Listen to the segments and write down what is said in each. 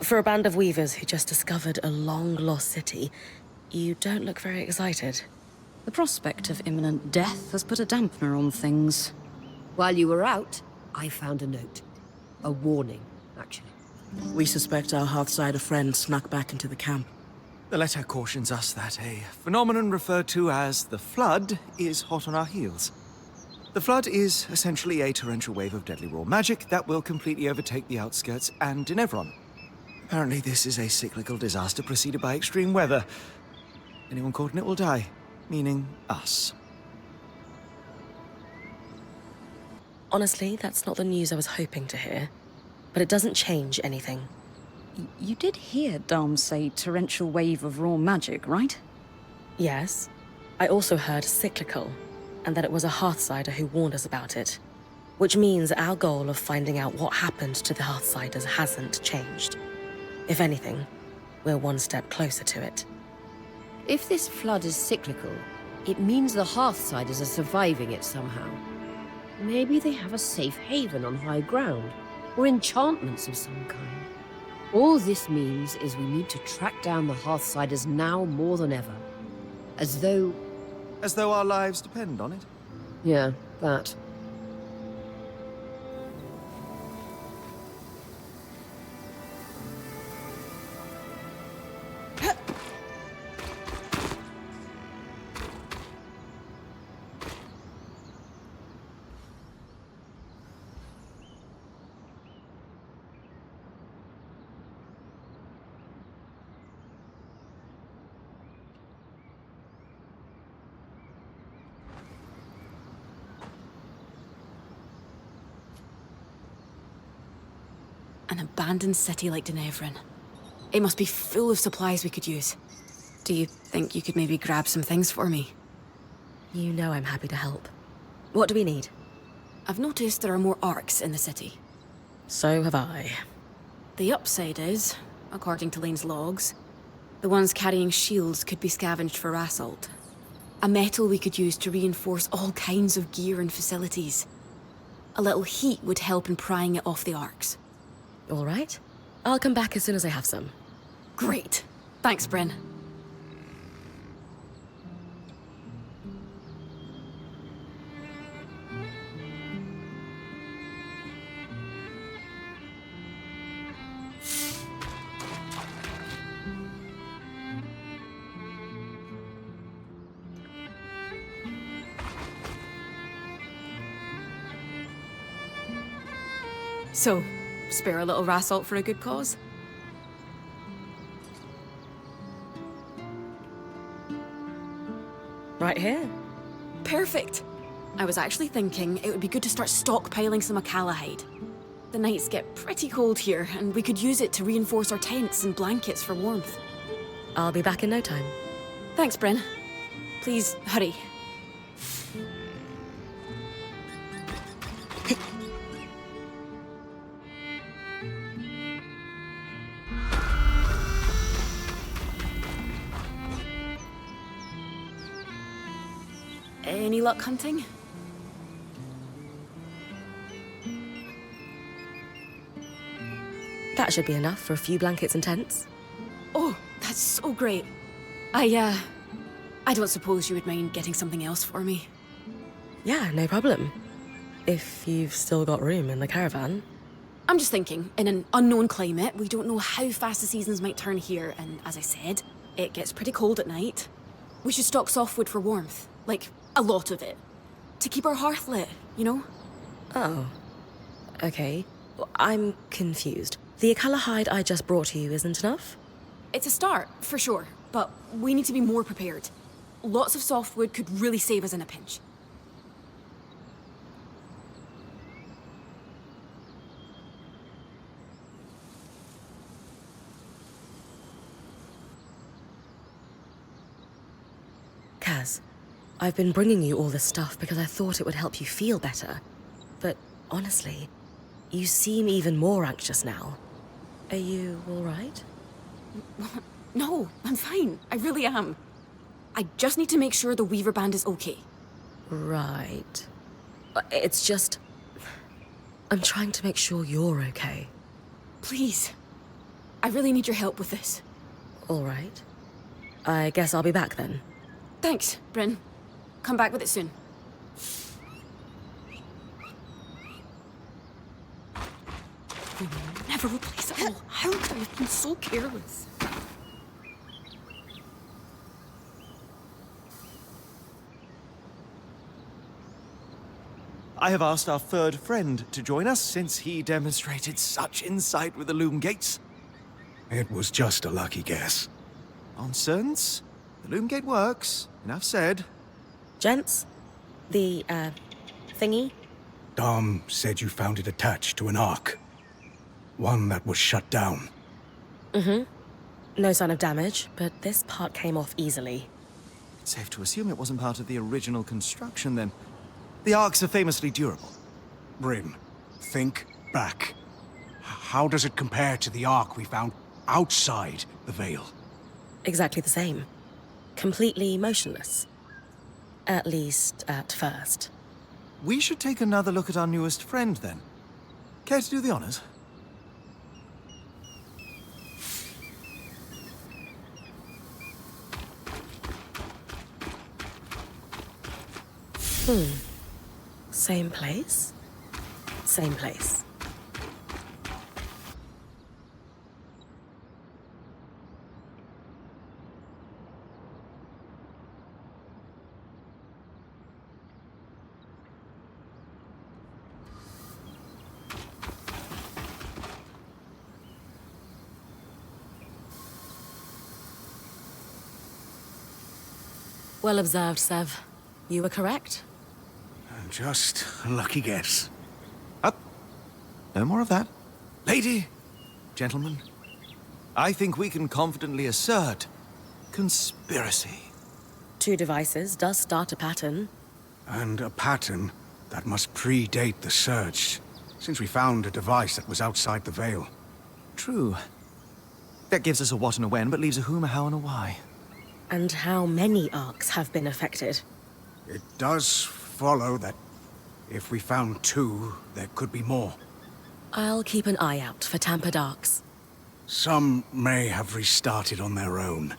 For a band of weavers who just discovered a long-lost city, you don't look very excited. The prospect of imminent death has put a dampener on things. While you were out, I found a note. A warning, actually. We suspect our Hearthsider friend snuck back into the camp. The letter cautions us that a phenomenon referred to as the Flood is hot on our heels. The Flood is essentially a torrential wave of deadly raw magic that will completely overtake the outskirts and Denevron. Apparently this is a cyclical disaster preceded by extreme weather. Anyone caught in it will die, meaning us. Honestly, that's not the news I was hoping to hear. But it doesn't change anything. You did hear Dom say torrential wave of raw magic, right? Yes. I also heard cyclical, and that it was a Hearthsider who warned us about it. Which means our goal of finding out what happened to the Hearthsiders hasn't changed. If anything, we're one step closer to it. If this flood is cyclical, it means the Hearthsiders are surviving it somehow. Maybe they have a safe haven on high ground, or enchantments of some kind. All this means is we need to track down the Hearthsiders now more than ever. As though As though our lives depend on it. Yeah, that. An abandoned city like Denevron. It must be full of supplies we could use. Do you think you could maybe grab some things for me? You know I'm happy to help. What do we need? I've noticed there are more arcs in the city. So have I. The upside is, according to Lane's logs, the ones carrying shields could be scavenged for rasalt. A metal we could use to reinforce all kinds of gear and facilities. A little heat would help in prying it off the arcs. All right. I'll come back as soon as I have some. Great. Thanks, Bryn. So, spare a little rasalt for a good cause? Right here. Perfect. I was actually thinking it would be good to start stockpiling some Akala hide. The nights get pretty cold here, and we could use it to reinforce our tents and blankets for warmth. I'll be back in no time. Thanks, Bryn. Please, hurry. Any luck hunting? That should be enough for a few blankets and tents. Oh, that's so great. I don't suppose you would mind getting something else for me? Yeah, no problem. If you've still got room in the caravan. I'm just thinking, in an unknown climate, we don't know how fast the seasons might turn here, and as I said, it gets pretty cold at night. We should stock softwood for warmth, like a lot of it, to keep our hearth lit, you know? Oh. Okay. I'm confused. The Akala hide I just brought you isn't enough? It's a start, for sure, but we need to be more prepared. Lots of softwood could really save us in a pinch. Kaz, I've been bringing you all this stuff because I thought it would help you feel better. But honestly, you seem even more anxious now. Are you all right? No, I'm fine. I really am. I just need to make sure the Weaver Band is okay. Right. It's just... I'm trying to make sure you're okay. Please. I really need your help with this. All right. I guess I'll be back then. Thanks, Bryn. Come back with it soon. We will never replace it all. How could I have been so careless? I have asked our third friend to join us since he demonstrated such insight with the loom gates. It was just a lucky guess. Nonsense. The loom gate works. Enough said. Gents, the, thingy? Dom said you found it attached to an ark. One that was shut down. No sign of damage, but this part came off easily. It's safe to assume it wasn't part of the original construction then. The arcs are famously durable. Bryn, think back. How does it compare to the ark we found outside the Veil? Exactly the same. Completely motionless. At least, at first. We should take another look at our newest friend then. Care to do the honors? Same place? Same place. Well observed, Sev. You were correct. Just a lucky guess. Up. No more of that. Lady, gentlemen, I think we can confidently assert conspiracy. 2 devices does start a pattern. And a pattern that must predate the Surge, since we found a device that was outside the Veil. True. That gives us a what and a when, but leaves a whom, a how, and a why. And how many arcs have been affected? It does follow that if we found 2, there could be more. I'll keep an eye out for tampered arcs. Some may have restarted on their own,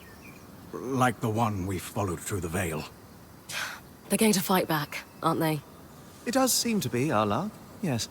like the one we followed through the Veil. They're going to fight back, aren't they? It does seem to be our luck, yes.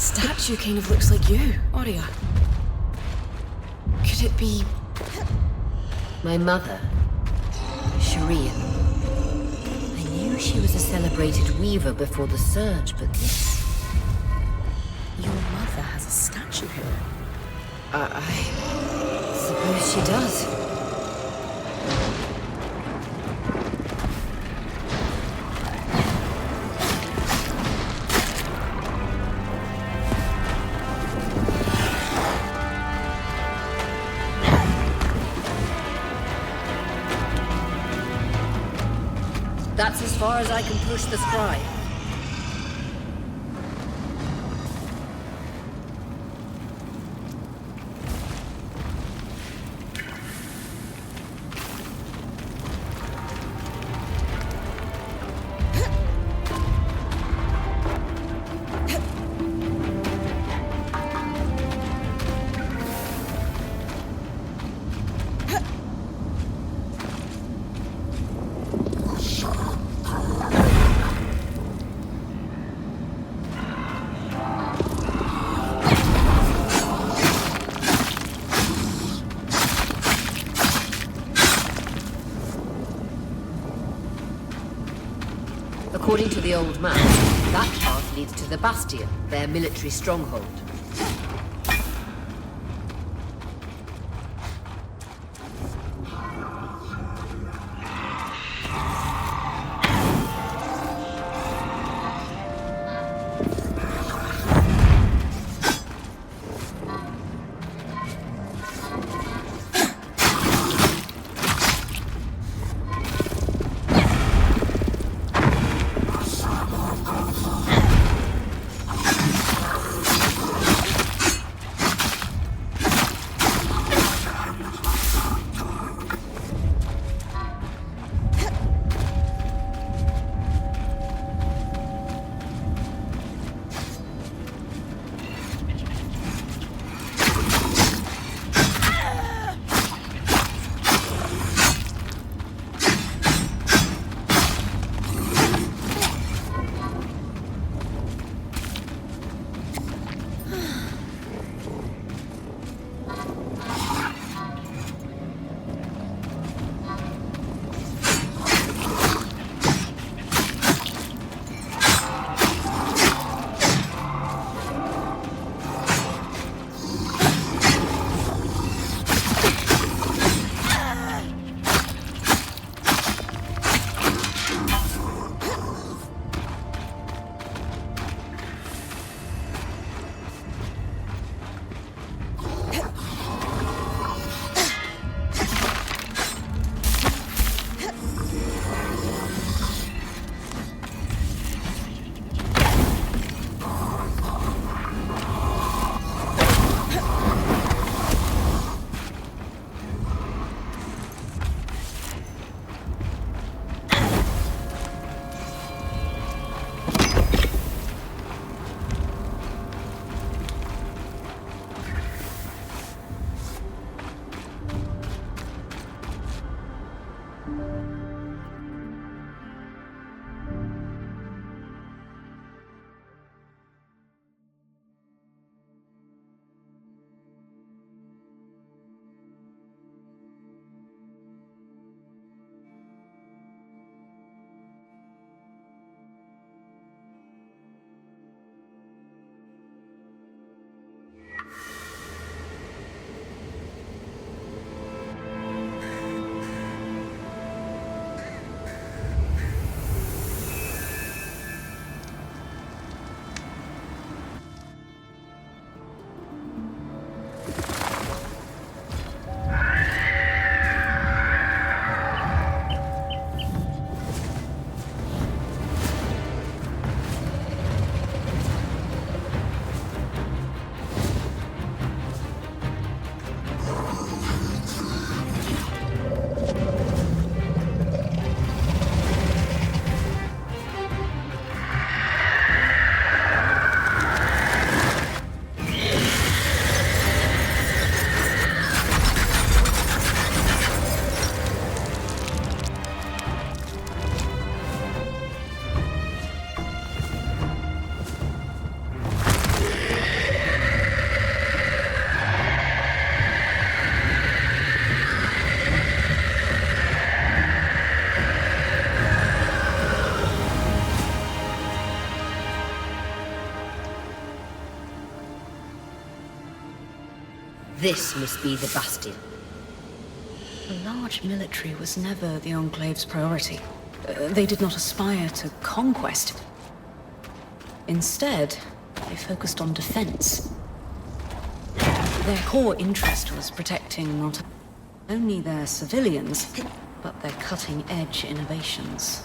statue kind of looks like you, Aurea. Could it be... My mother, Sharian. I knew she was a celebrated weaver before the Surge, but this... Your mother has a statue here. I suppose she does. That's as far as I can push the scribe. According to the old man, that path leads to the Bastion, their military stronghold. This must be the bastion. A large military was never the Enclave's priority. They did not aspire to conquest. Instead, they focused on defense. Their core interest was protecting not only their civilians, but their cutting-edge innovations.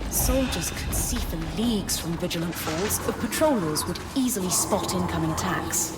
Soldiers could see for leagues from vigilant falls, but patrollers would easily spot incoming attacks.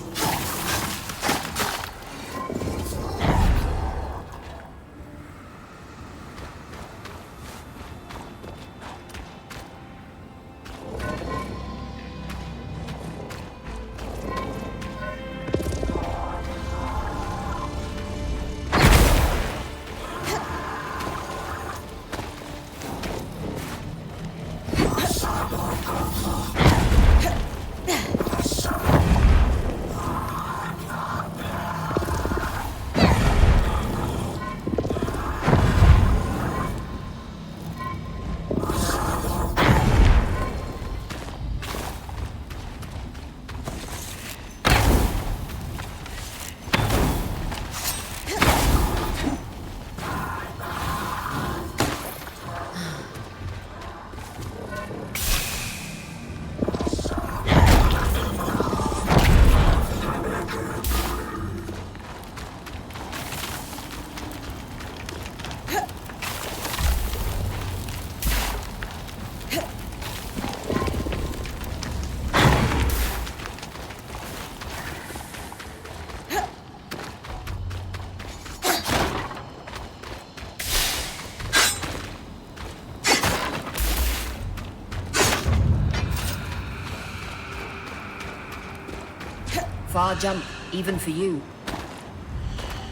Far jump, even for you.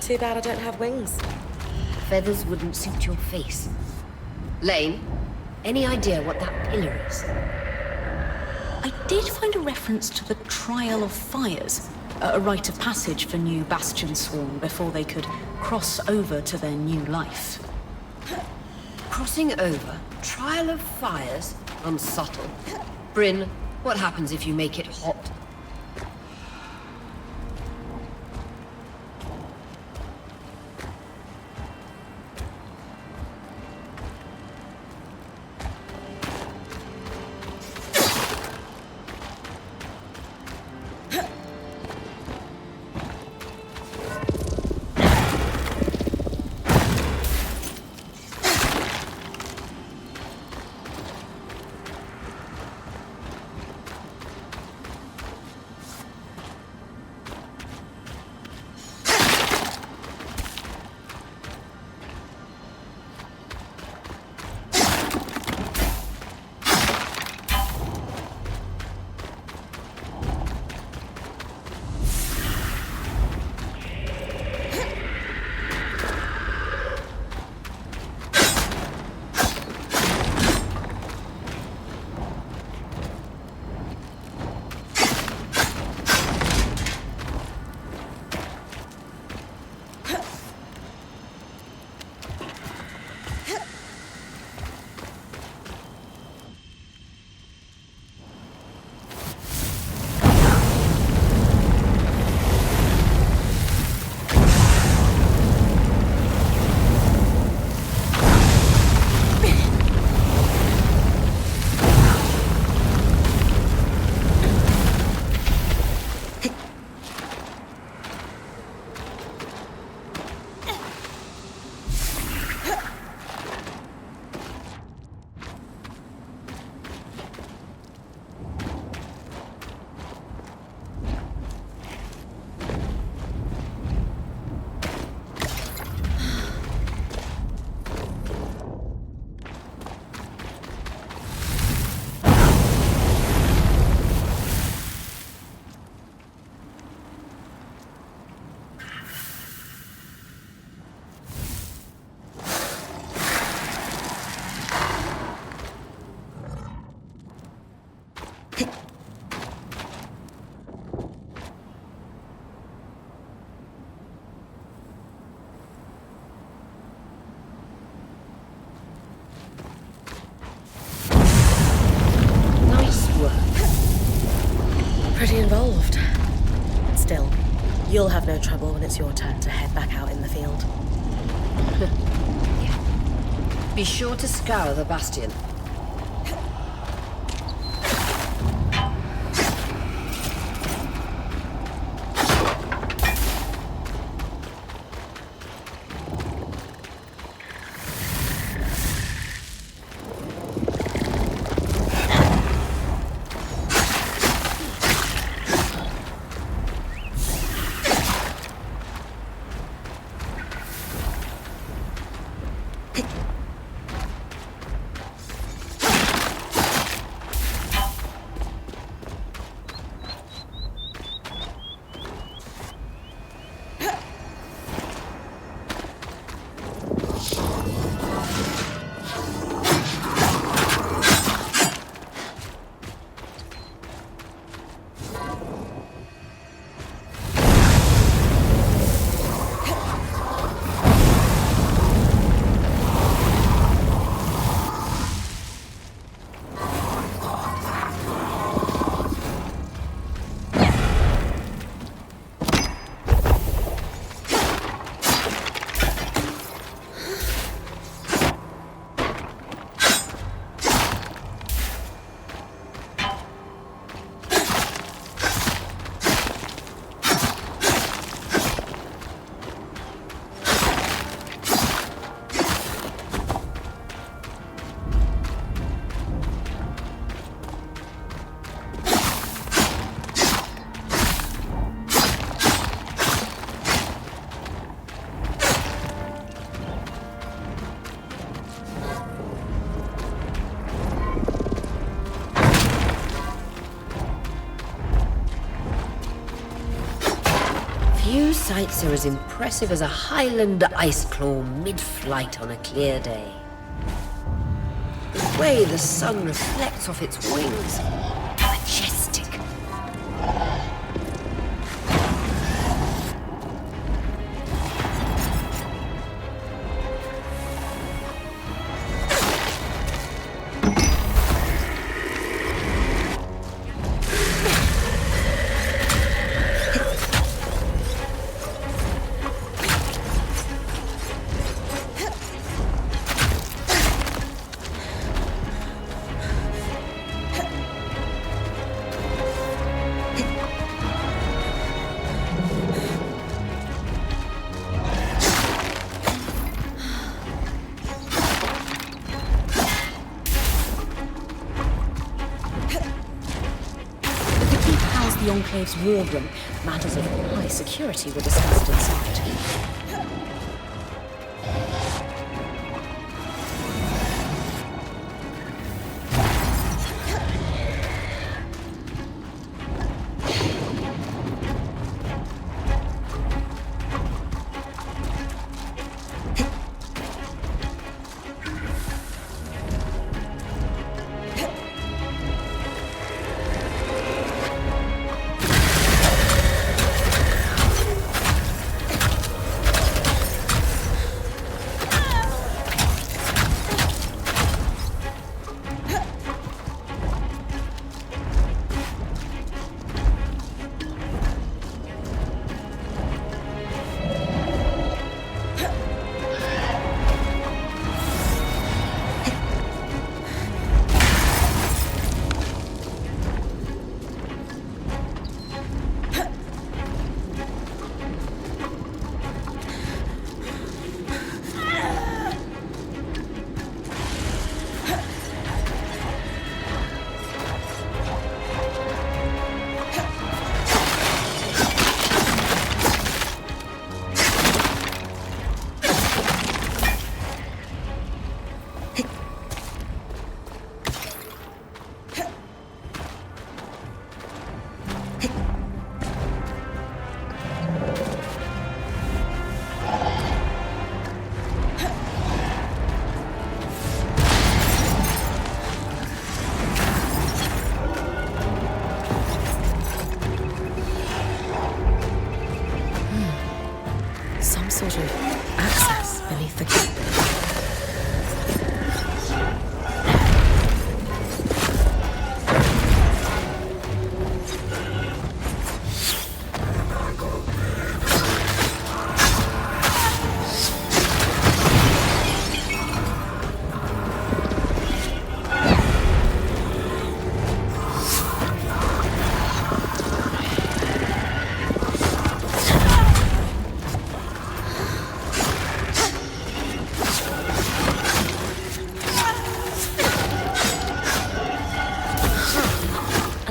Too bad I don't have wings. Feathers wouldn't suit your face. Lane, any idea what that pillar is? I did find a reference to the Trial of Fires, a rite of passage for new Bastion Sworn before they could cross over to their new life. Crossing over? Trial of Fires? Unsubtle. Bryn, what happens if you make it hot? Nice work. Pretty involved. Still, you'll have no trouble when it's your turn to head back out in the field. Be sure to scour the bastion. Few sights are as impressive as a Highland ice claw mid-flight on a clear day. The way the sun reflects off its wings, majestic. The Enclave's wardroom, matters of high security were discussed inside.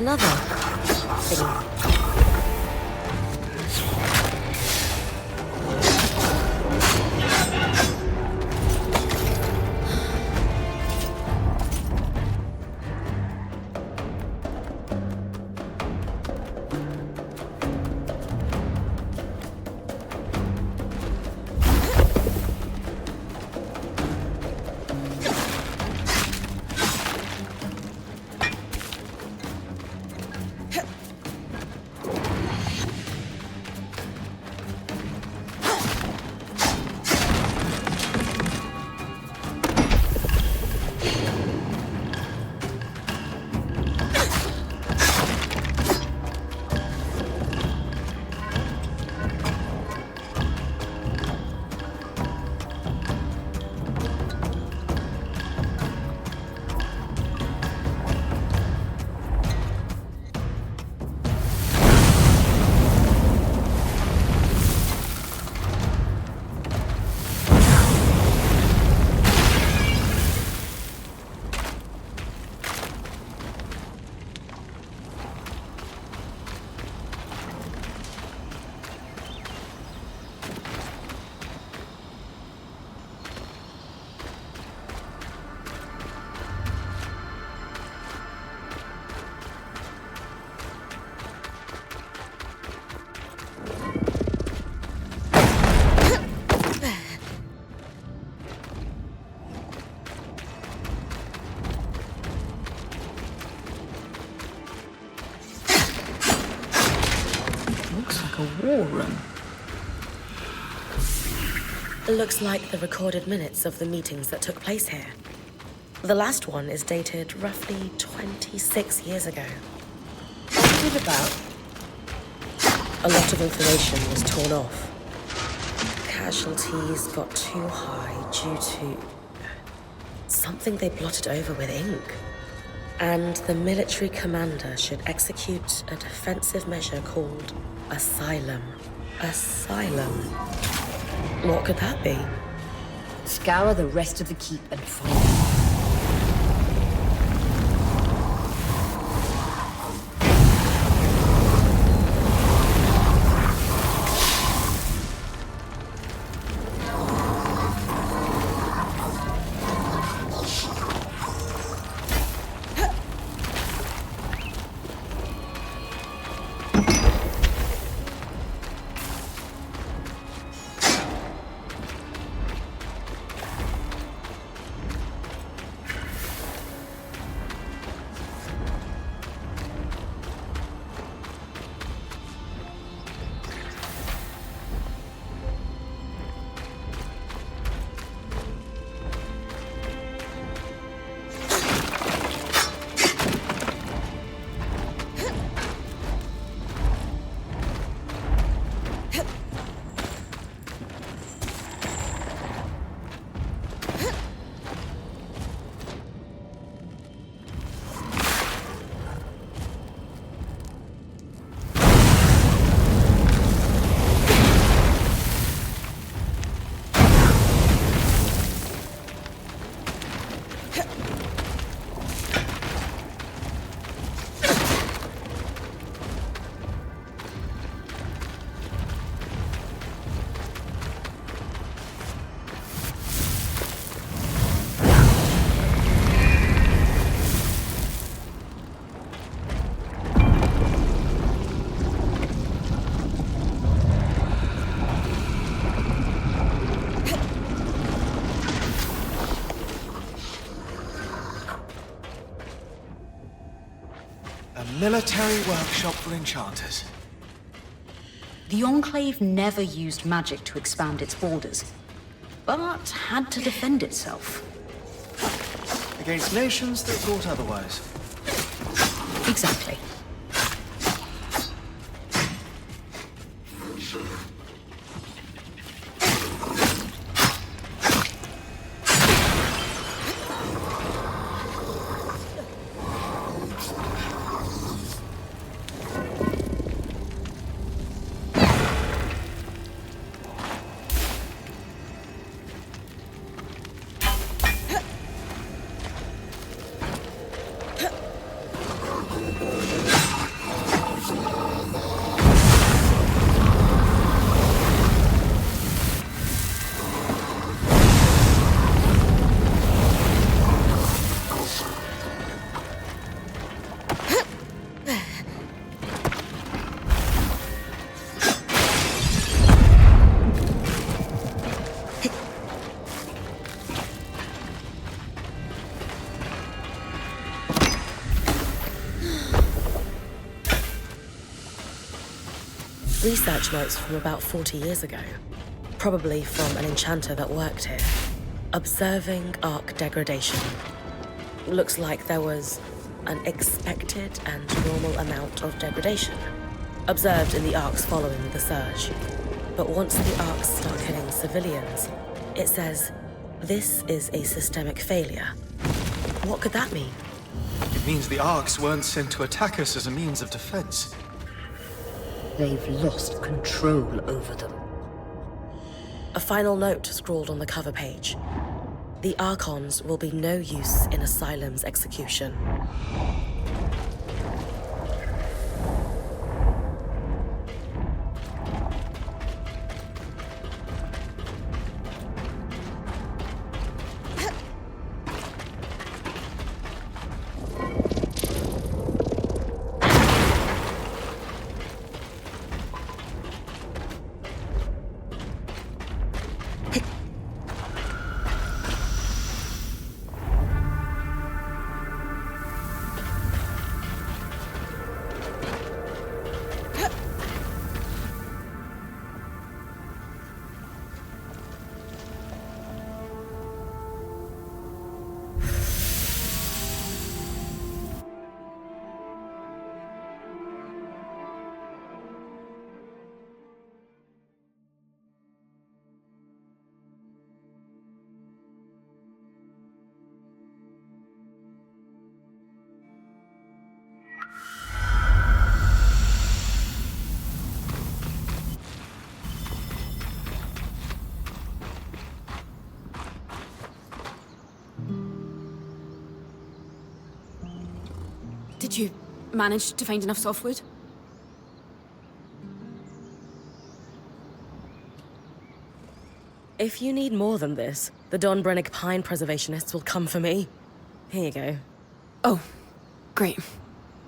Another thingy. A war room. Looks like the recorded minutes of the meetings that took place here. The last one is dated roughly 26 years ago. What's it about? A lot of information was torn off. Casualties got too high due to something they blotted over with ink. And the military commander should execute a defensive measure called asylum. Asylum? What could that be? Scour the rest of the keep and find it. Military workshop for enchanters. The Enclave never used magic to expand its borders, but had to defend itself. Against nations that thought otherwise. Exactly. Research notes from about 40 years ago, probably from an enchanter that worked here. Observing arc degradation. Looks like there was an expected and normal amount of degradation observed in the arcs following the surge. But once the arcs start killing civilians, it says this is a systemic failure. What could that mean? It means the arcs weren't sent to attack us as a means of defense. They've lost control over them. A final note scrawled on the cover page. The Archons will be no use in Asylum's execution. Did you manage to find enough softwood? If you need more than this, the Don Brennick Pine preservationists will come for me. Here you go. Oh, great.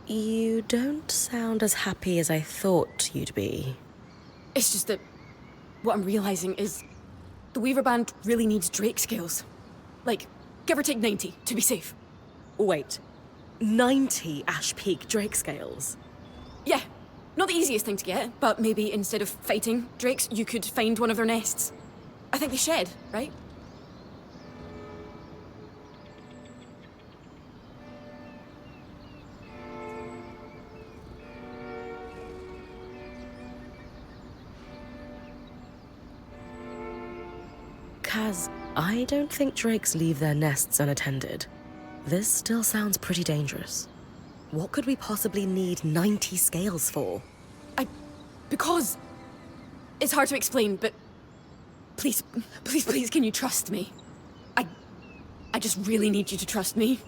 You don't sound as happy as I thought you'd be. It's just that what I'm realizing is the Weaver Band really needs Drake scales. Like, give or take 90 to be safe. Wait, 90 Ash Peak Drake scales? Yeah, not the easiest thing to get, but maybe instead of fighting drakes, you could find one of their nests. I think they shed, right? Kaz, I don't think drakes leave their nests unattended. This still sounds pretty dangerous. What could we possibly need 90 scales for? Because it's hard to explain, but please, can you trust me? I just really need you to trust me.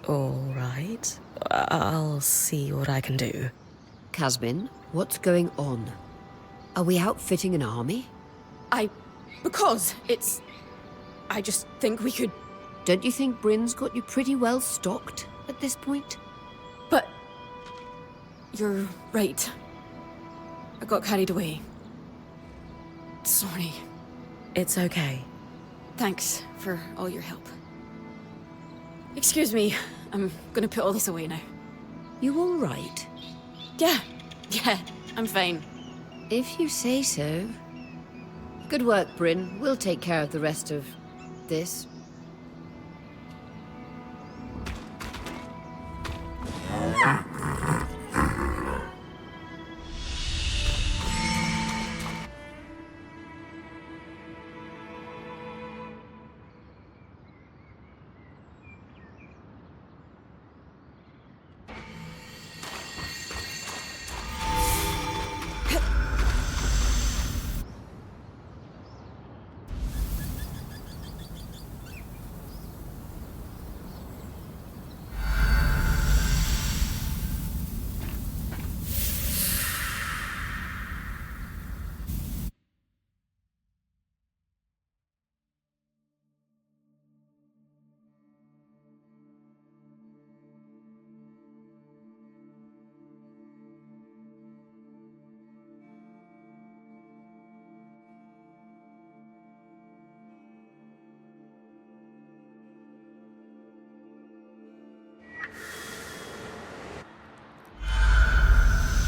All right. I'll see what I can do. Casbin, what's going on? Are we outfitting an army? Because I just think we could. Don't you think Bryn's got you pretty well stocked at this point? But you're right. I got carried away. Sorry. It's okay. Thanks for all your help. Excuse me, I'm gonna put all this away now. You all right? Yeah, I'm fine. If you say so. Good work, Bryn. We'll take care of the rest of this.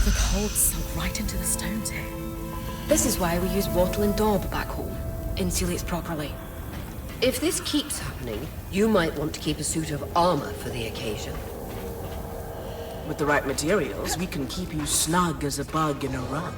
The cold sunk right into the stones here. This is why we use wattle and daub back home. Insulates properly. If this keeps happening, you might want to keep a suit of armor for the occasion. With the right materials, we can keep you snug as a bug in a rug.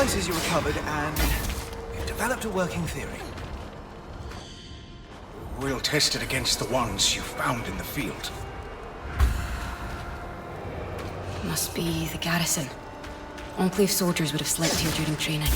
devices you recovered, and we've developed a working theory. We'll test it against the ones you found in the field. Must be the garrison. Enclave soldiers would have slept here during training.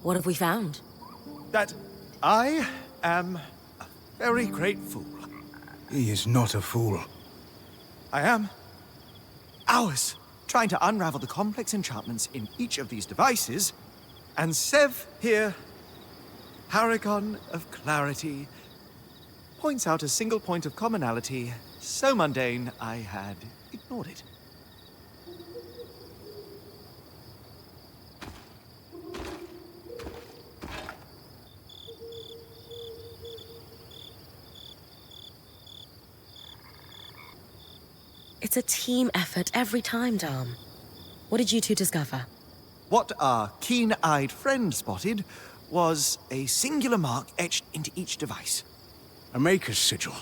What have we found? That I am a very great fool. He is not a fool. I am. Hours trying to unravel the complex enchantments in each of these devices, and Sev here, paragon of clarity, points out a single point of commonality so mundane I had ignored it. It's a team effort every time, Dom. What did you two discover? What our keen-eyed friend spotted was a singular mark etched into each device. A maker's sigil.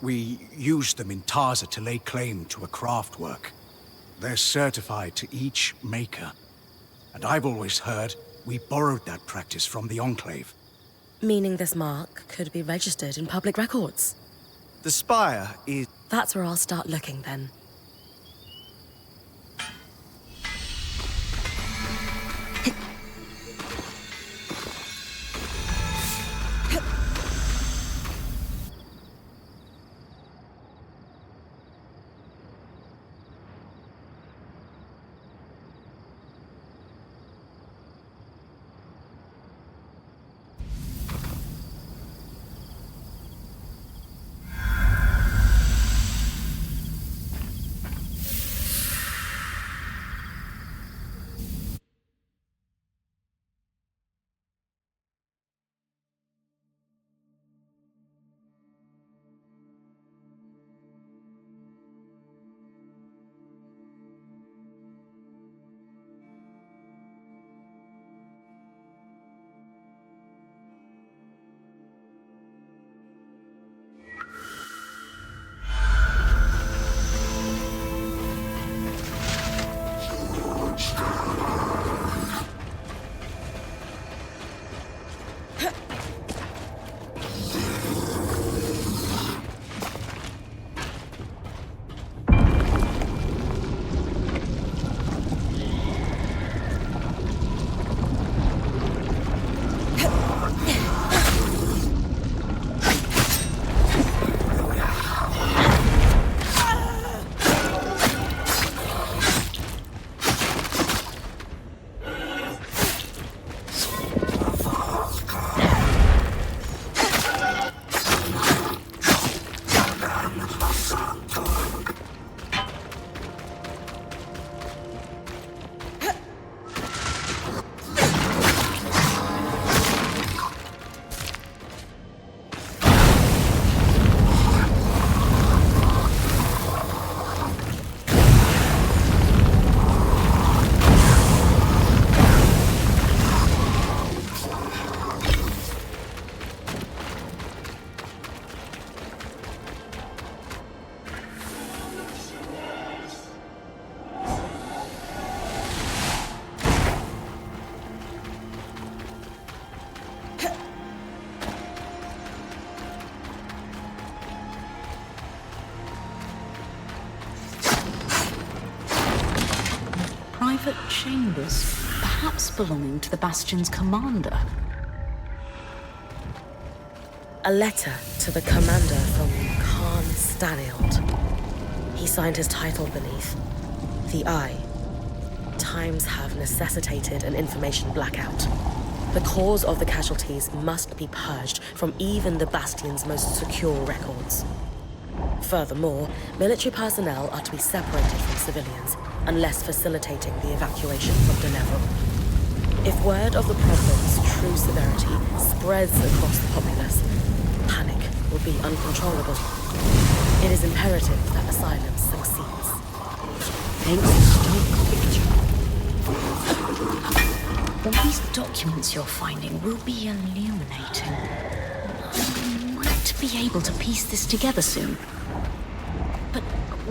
We used them in Tarza to lay claim to a craft work. They're certified to each maker. And I've always heard we borrowed that practice from the Enclave. Meaning this mark could be registered in public records. The spire is... That's where I'll start looking then. private chambers, perhaps belonging to the Bastion's commander. A letter to the commander from Khan Stanield. He signed his title beneath. The Eye. Times have necessitated an information blackout. The cause of the casualties must be purged from even the Bastion's most secure records. Furthermore, military personnel are to be separated from civilians unless facilitating the evacuation from Deneville. If word of the problem's true severity spreads across the populace, panic will be uncontrollable. It is imperative that Asylum succeeds. Thanks for stark picture. All these documents you're finding will be illuminating. I might be able to piece this together soon. But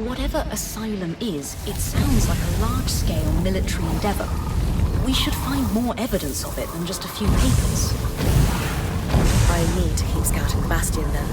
whatever Asylum is, it sounds like a large-scale military endeavor. We should find more evidence of it than just a few papers. I need to keep scouting the Bastion then.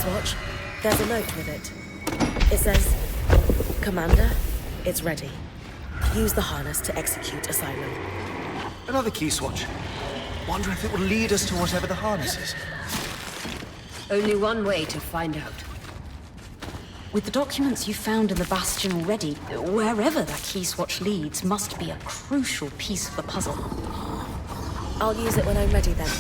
Watch. There's a note with it. It says, Commander, it's ready. Use the harness to execute Asylum. Another key swatch. Wonder if it will lead us to whatever the harness is. Only one way to find out. With the documents you found in the Bastion already, wherever that key swatch leads must be a crucial piece of the puzzle. I'll use it when I'm ready then.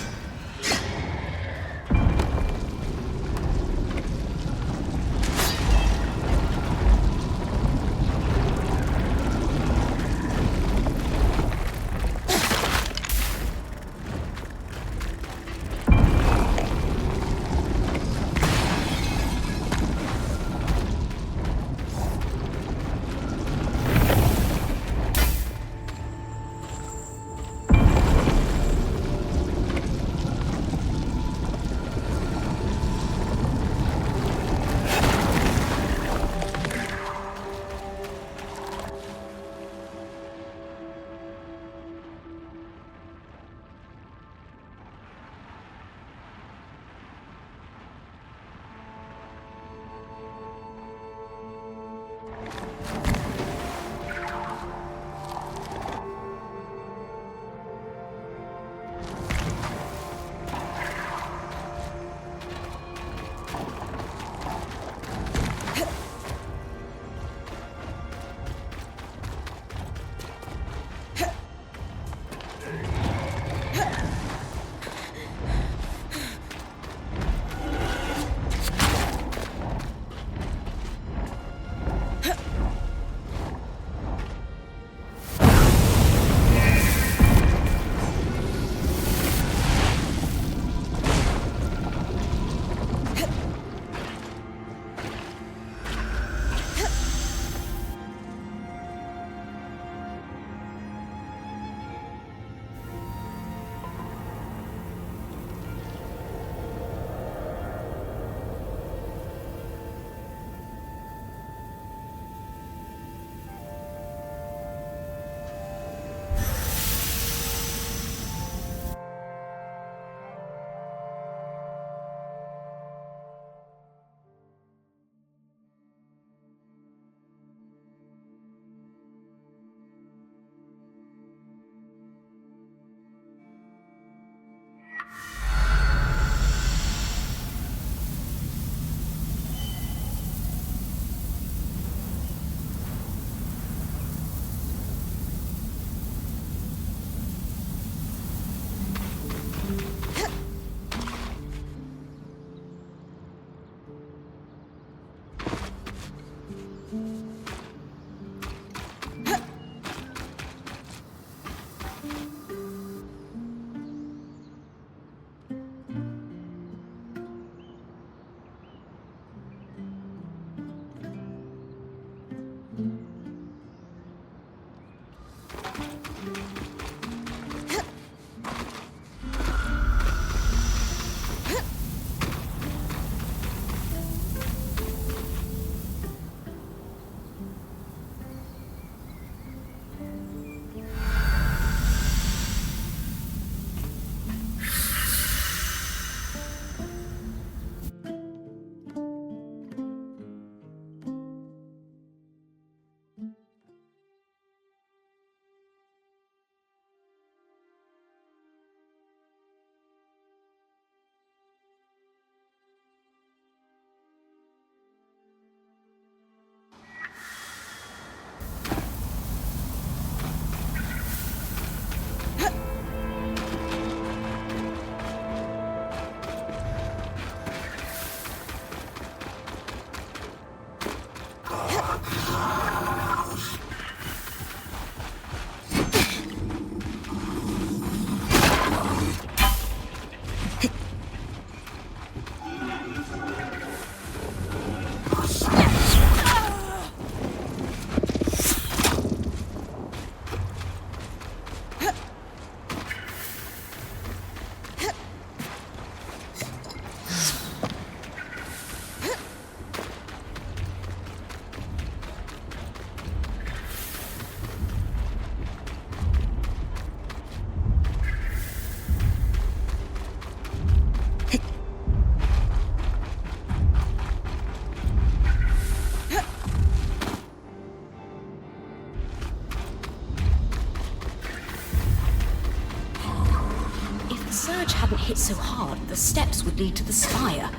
Hadn't hit so hard, the steps would lead to the spire.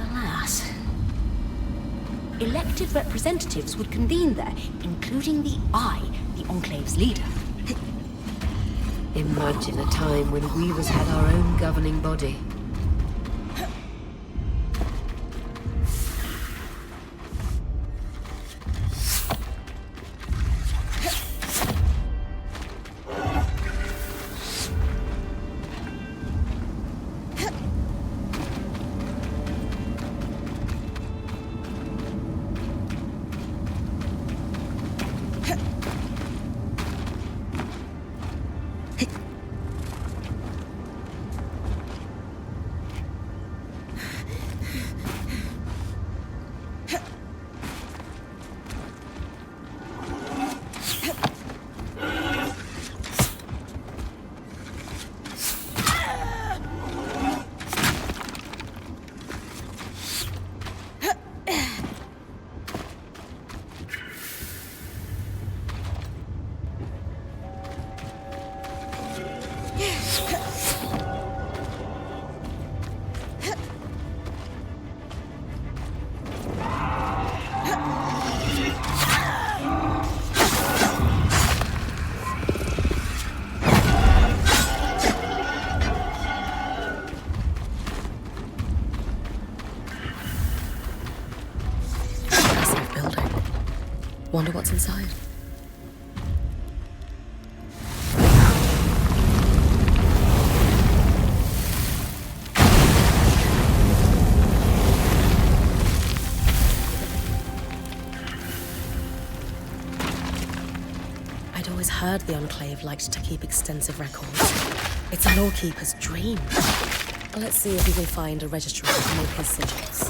Alas. Elected representatives would convene there, including the Enclave's leader. Imagine a time when Weavers had our own governing body. Wonder what's inside. I'd always heard the Enclave liked to keep extensive records. It's a lawkeeper's dream. Let's see if we can find a registry to make his sigils.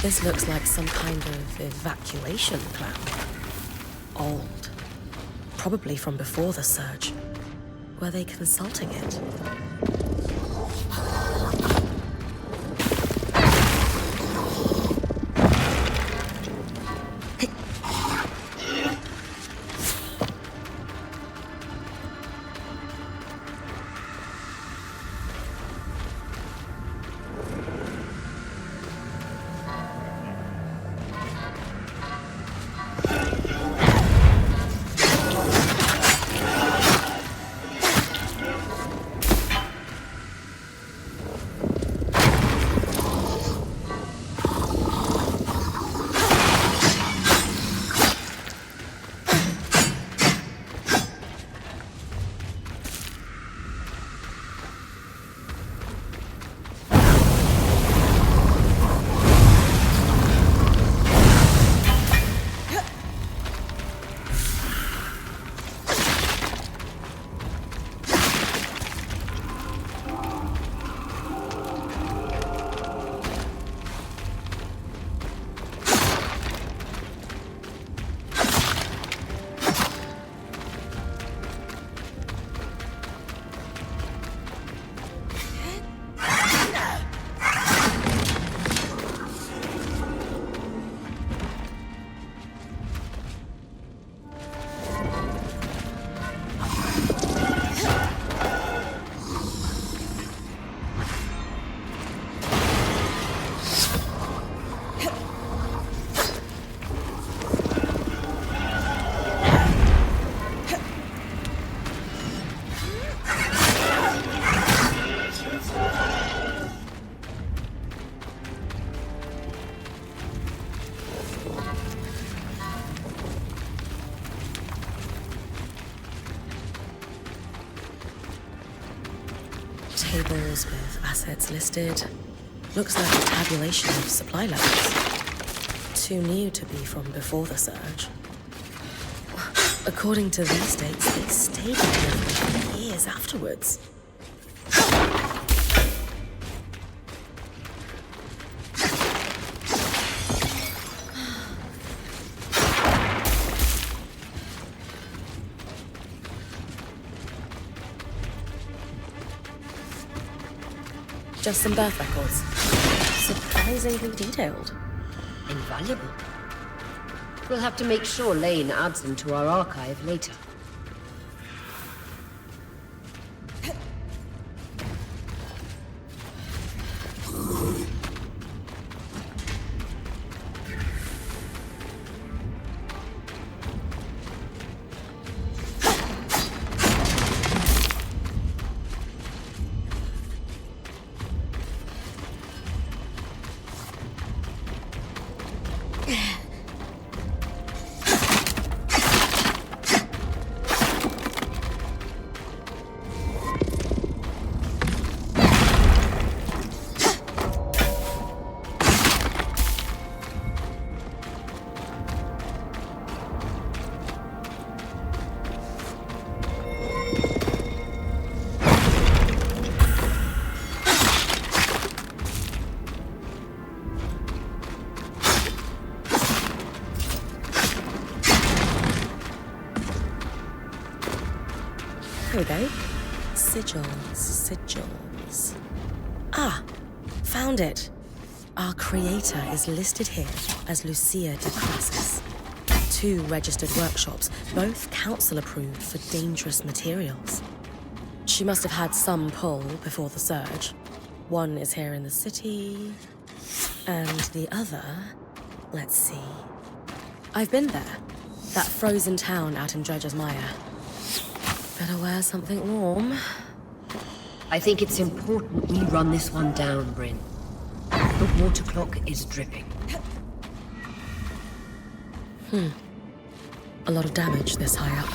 This looks like some kind of evacuation plan. Old. Probably from before the surge. Were they consulting it? tables with assets listed. Looks like a tabulation of supply levels. Too new to be from before the surge. According to these dates, they stayed there for years afterwards. Just some birth records. Surprisingly detailed. Invaluable. We'll have to make sure Lane adds them to our archive later. Here we go. Sigils. Ah, found it. Our creator is listed here as Lucia de Crassus. 2 registered workshops, both council approved for dangerous materials. She must have had some pull before the surge. One is here in the city, and the other, let's see. I've been there. That frozen town out in Dredger's Mire. Better wear something warm. I think it's important we run this one down, Bryn. The water clock is dripping. A lot of damage this high up.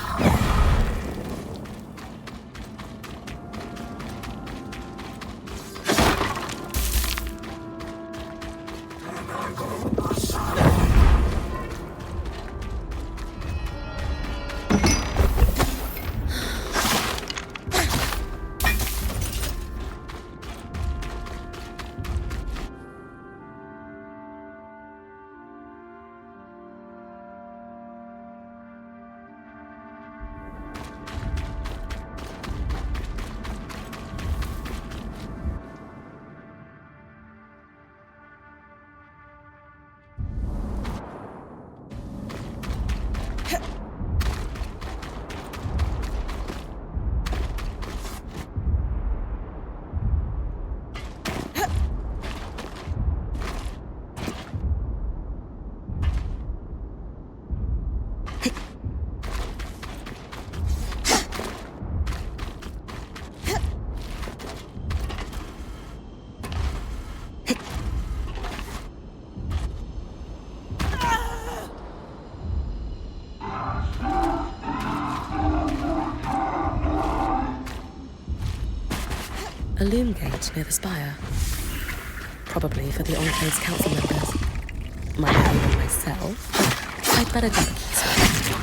A loom gate near the spire. Probably for the Enclave's council members. Might have one myself. I'd better grab a key switch.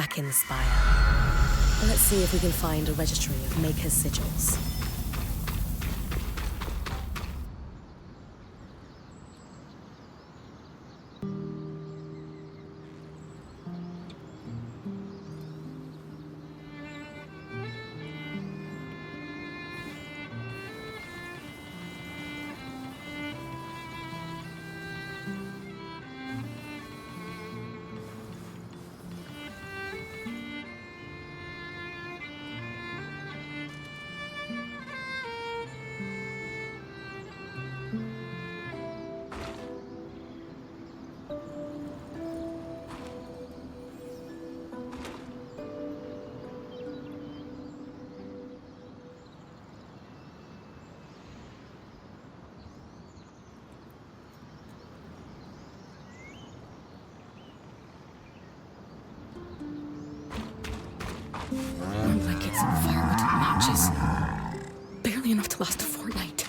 back in the spire. Let's see if we can find a registry of Maker's sigils. Blankets and firewood and matches. Barely enough to last a fortnight.